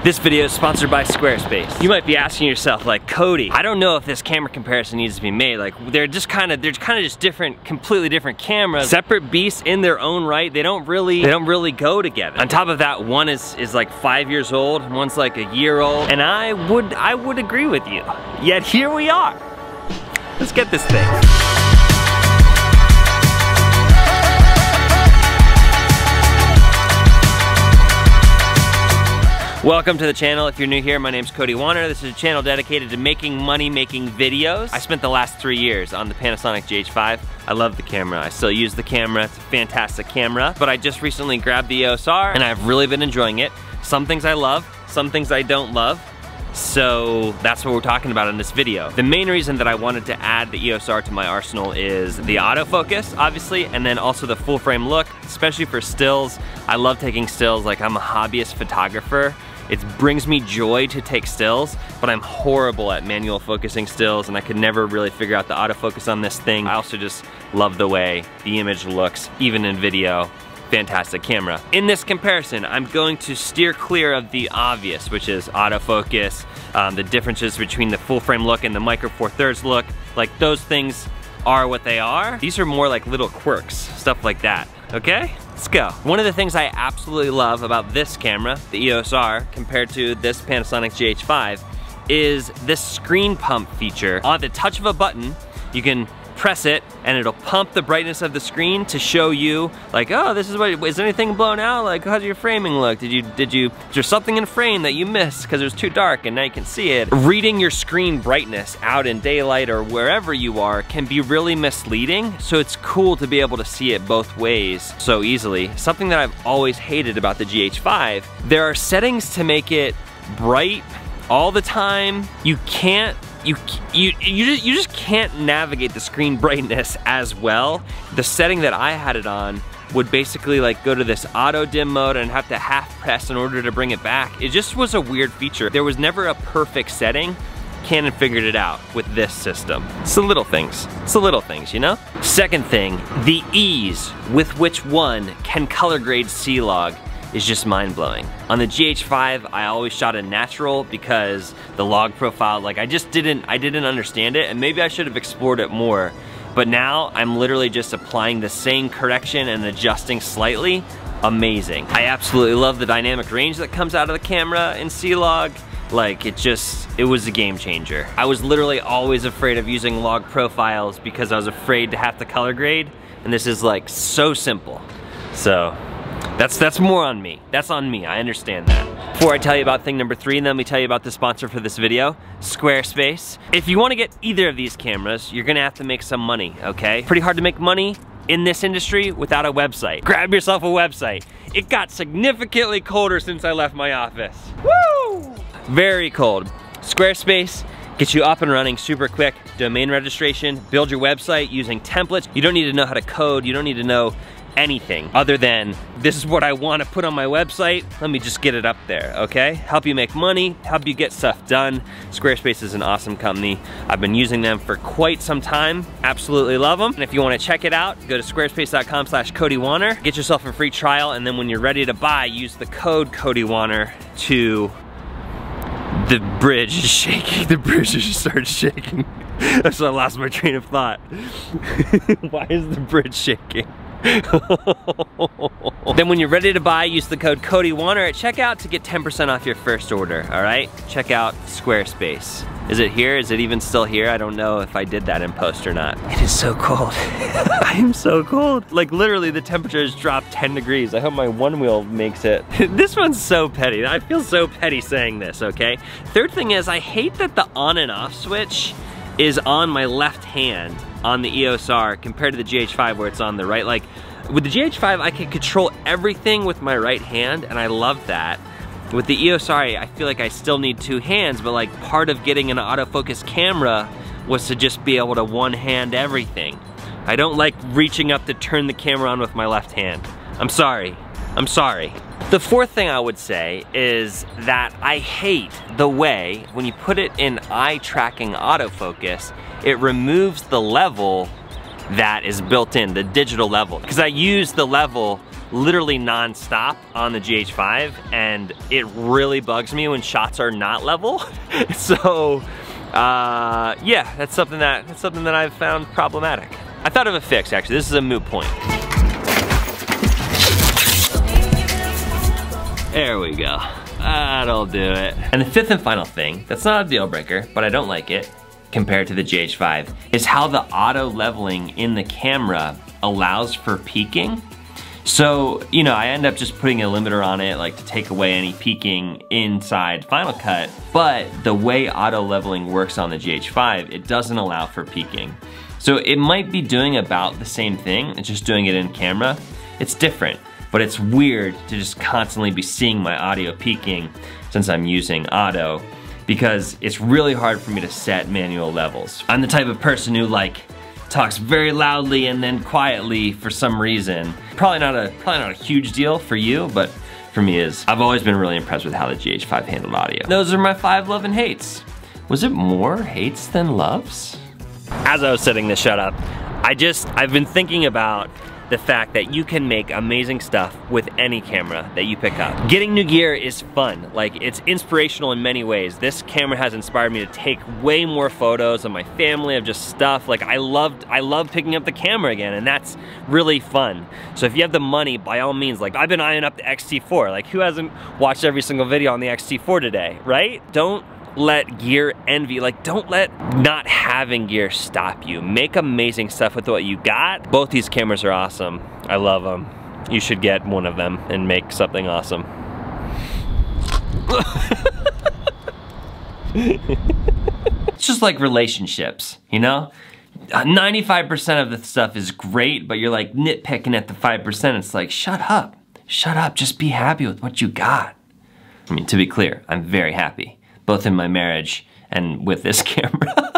This video is sponsored by Squarespace. You might be asking yourself, like, Cody, I don't know if this camera comparison needs to be made. Like, they're kind of just different, completely different cameras, separate beasts in their own right. They don't really go together. On top of that, one is like 5 years old, and one's like a year old, and I would agree with you. Yet here we are. Let's get this thing. Welcome to the channel. If you're new here, my name's Cody Warner. This is a channel dedicated to making money making videos. I spent the last 3 years on the Panasonic GH5. I love the camera. I still use the camera. It's a fantastic camera. But I just recently grabbed the EOS R and I've really been enjoying it. Some things I love, some things I don't love. So that's what we're talking about in this video. The main reason that I wanted to add the EOS R to my arsenal is the autofocus, obviously, and then also the full frame look, especially for stills. I love taking stills. Like, I'm a hobbyist photographer. It brings me joy to take stills, but I'm horrible at manual focusing stills, and I could never really figure out the autofocus on this thing. I also just love the way the image looks, even in video. Fantastic camera. In this comparison, I'm going to steer clear of the obvious, which is autofocus, the differences between the full frame look and the micro four thirds look. Like, those things are what they are. These are more like little quirks, stuff like that. Okay, let's go. One of the things I absolutely love about this camera, the EOS R, compared to this Panasonic GH5, is this screen pump feature. On the touch of a button, you can press it and it'll pump the brightness of the screen to show you, like, oh, this is what, is anything blown out? Like, how's your framing look? Is there something in frame that you missed because it was too dark and now you can see it? Reading your screen brightness out in daylight or wherever you are can be really misleading, so it's cool to be able to see it both ways so easily. Something that I've always hated about the GH5, there are settings to make it bright all the time. You just can't navigate the screen brightness as well. The setting that I had it on would basically like go to this auto dim mode and have to half press in order to bring it back. It just was a weird feature. There was never a perfect setting. Canon figured it out with this system. It's the little things. It's the little things, you know? Second thing, the ease with which one can color grade C-Log is just mind-blowing. On the GH5, I always shot in natural because the log profile, like, I didn't understand it, and maybe I should have explored it more. But now I'm literally just applying the same correction and adjusting slightly. Amazing. I absolutely love the dynamic range that comes out of the camera in C-Log. Like, it was a game changer. I was literally always afraid of using log profiles because I was afraid to have to color grade, and this is like so simple. So that's more on me. That's on me, I understand that. Before I tell you about thing number 3, let me tell you about the sponsor for this video, Squarespace. If you wanna get either of these cameras, you're gonna have to make some money, okay? Pretty hard to make money in this industry without a website. Grab yourself a website. It got significantly colder since I left my office. Woo! Very cold. Squarespace gets you up and running super quick. Domain registration, build your website using templates. You don't need to know how to code. You don't need to know anything other than, this is what I want to put on my website, let me just get it up there, okay? Help you make money, help you get stuff done. Squarespace is an awesome company. I've been using them for quite some time. Absolutely love them. And if you want to check it out, go to squarespace.com/CodyWarner. Get yourself a free trial, and then when you're ready to buy, use the code CodyWarner to... The bridge is shaking. The bridge just started shaking. That's why I lost my train of thought. Why is the bridge shaking? Then when you're ready to buy, use the code CodyWarner at checkout to get 10% off your first order, all right? Check out Squarespace. Is it here? Is it even still here? I don't know if I did that in post or not. It is so cold. I am so cold. Like, literally the temperature has dropped 10 degrees. I hope my one wheel makes it. This one's so petty. I feel so petty saying this, okay? Third thing is, I hate that the on and off switch is on my left hand on the EOS R compared to the GH5 where it's on the right. Like, with the GH5, I can control everything with my right hand, and I love that. With the EOS R, I feel like I still need 2 hands, but like, part of getting an autofocus camera was to just be able to one-hand everything. I don't like reaching up to turn the camera on with my left hand. I'm sorry. I'm sorry. The fourth thing I would say is that I hate the way when you put it in eye tracking autofocus, it removes the level that is built in, the digital level. Because I use the level literally non-stop on the GH5, and it really bugs me when shots are not level. So, yeah, that's something that I've found problematic. I thought of a fix, actually. This is a moot point. There we go. That'll do it. And the fifth and final thing, that's not a deal breaker, but I don't like it compared to the GH5, is how the auto leveling in the camera allows for peaking. So, you know, I end up just putting a limiter on it, like to take away any peaking inside Final Cut, but the way auto leveling works on the GH5, it doesn't allow for peaking. So it might be doing about the same thing, it's just doing it in camera. It's different, but it's weird to just constantly be seeing my audio peaking since I'm using auto, because it's really hard for me to set manual levels. I'm the type of person who like talks very loudly and then quietly for some reason. Probably not a huge deal for you, but for me is. I've always been really impressed with how the GH5 handled audio. Those are my 5 love and hates. Was it more hates than loves? As I was setting this shut up, I've been thinking about the fact that you can make amazing stuff with any camera that you pick up. Getting new gear is fun. Like, it's inspirational in many ways. This camera has inspired me to take way more photos of my family, of just stuff. Like, I love picking up the camera again, and that's really fun. So if you have the money, by all means, like, I've been eyeing up the X-T4. Like, who hasn't watched every single video on the X-T4 today, right? Don't let gear envy, like, don't let not having gear stop you. Make amazing stuff with what you got. Both these cameras are awesome. I love them. You should get one of them and make something awesome. It's just like relationships, you know? 95% of the stuff is great, but you're like nitpicking at the 5%. It's like, shut up, just be happy with what you got. I mean, to be clear, I'm very happy, both in my marriage and with this camera.